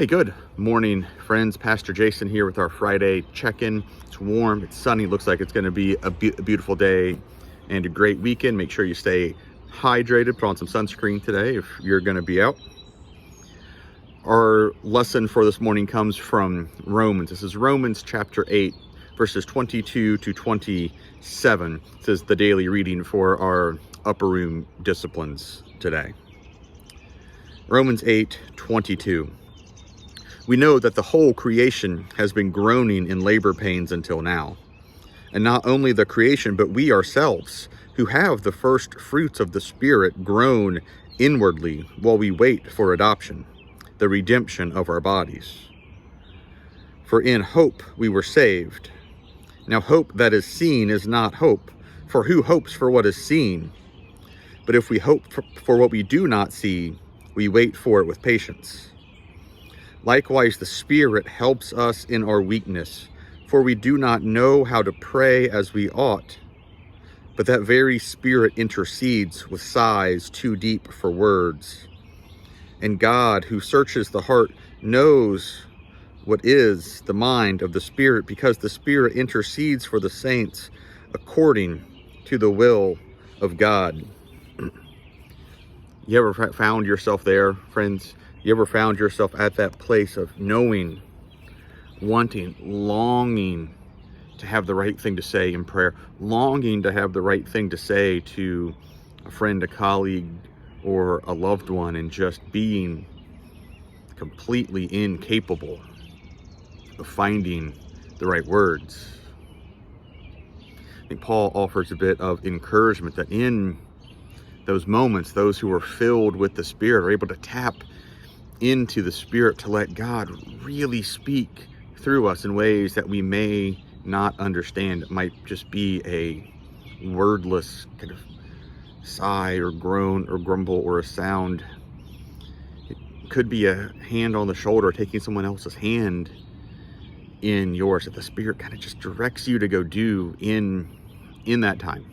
Hey, good morning, friends. Pastor Jason here with our Friday check-in. It's warm, it's sunny, looks like it's going to be a beautiful day and a great weekend. Make sure you stay hydrated, put on some sunscreen today if you're going to be out. Our lesson for this morning comes from Romans. This is Romans chapter 8, verses 22 to 27. This is the daily reading for our upper room disciplines today. Romans 8:22. We know that the whole creation has been groaning in labor pains until now. And not only the creation, but we ourselves, who have the first fruits of the Spirit, groan inwardly while we wait for adoption, the redemption of our bodies. For in hope we were saved. Now hope that is seen is not hope, for who hopes for what is seen? But if we hope for what we do not see, we wait for it with patience. Likewise, the Spirit helps us in our weakness, for we do not know how to pray as we ought. But that very Spirit intercedes with sighs too deep for words. And God, who searches the heart, knows what is the mind of the Spirit, because the Spirit intercedes for the saints according to the will of God. You ever found yourself there, friends? You ever found yourself at that place of knowing, wanting, longing to have the right thing to say in prayer, longing to have the right thing to say to a friend, a colleague, or a loved one, and just being completely incapable of finding the right words? I think Paul offers a bit of encouragement that in those moments, those who are filled with the Spirit are able to tap into the Spirit to let God really speak through us in ways that we may not understand. It might just be a wordless kind of sigh or groan or grumble or a sound. It could be a hand on the shoulder, taking someone else's hand in yours, that the Spirit kind of just directs you to go do in that time.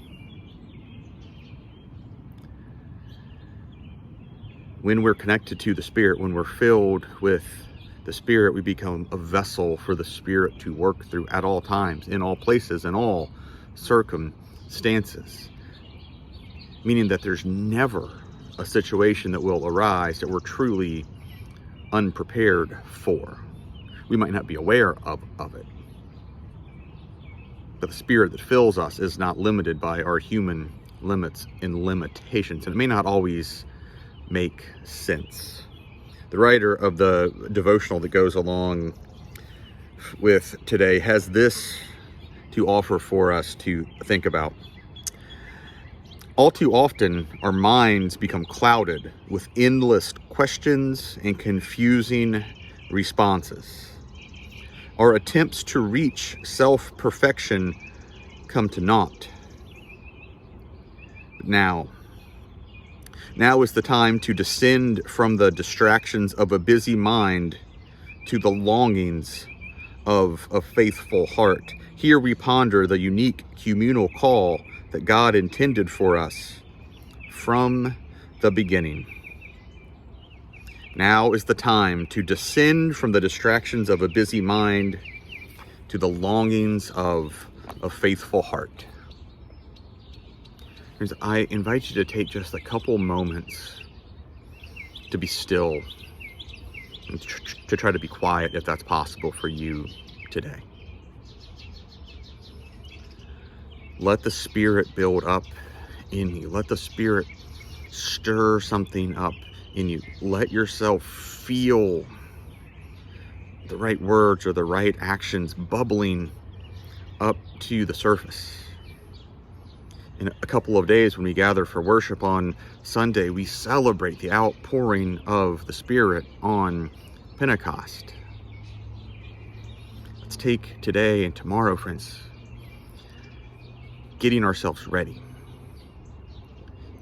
When we're connected to the Spirit, when we're filled with the Spirit, we become a vessel for the Spirit to work through at all times, in all places, in all circumstances. Meaning that there's never a situation that will arise that we're truly unprepared for. We might not be aware of it. But the Spirit that fills us is not limited by our human limits and limitations. And it may not always make sense. The writer of the devotional that goes along with today has this to offer for us to think about. All too often, our minds become clouded with endless questions and confusing responses. Our attempts to reach self-perfection come to naught. Now is the time to descend from the distractions of a busy mind to the longings of a faithful heart. Here we ponder the unique communal call that God intended for us from the beginning. Now is the time to descend from the distractions of a busy mind to the longings of a faithful heart. I invite you to take just a couple moments to be still and to try to be quiet if that's possible for you today. Let the Spirit build up in you. Let the Spirit stir something up in you. Let yourself feel the right words or the right actions bubbling up to the surface. In a couple of days, when we gather for worship on Sunday, we celebrate the outpouring of the Spirit on Pentecost. Let's take today and tomorrow, friends, getting ourselves ready.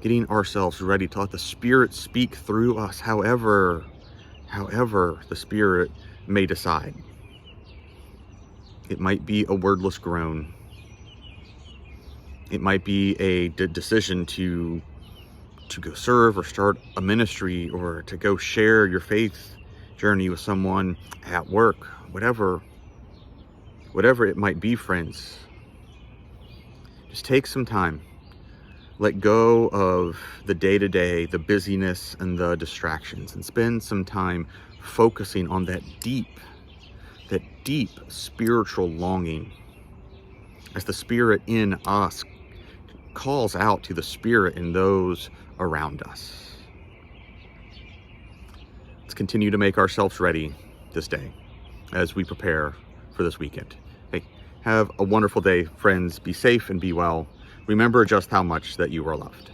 Getting ourselves ready to let the Spirit speak through us however the Spirit may decide. It might be a wordless groan. It might be a decision to go serve or start a ministry or to go share your faith journey with someone at work, whatever it might be, friends. Just take some time. Let go of the day-to-day, the busyness and the distractions, and spend some time focusing on that deep spiritual longing as the Spirit in us calls out to the Spirit in those around us. Let's continue to make ourselves ready this day as we prepare for this weekend. Hey, have a wonderful day, friends. Be safe and be well. Remember just how much that you are loved.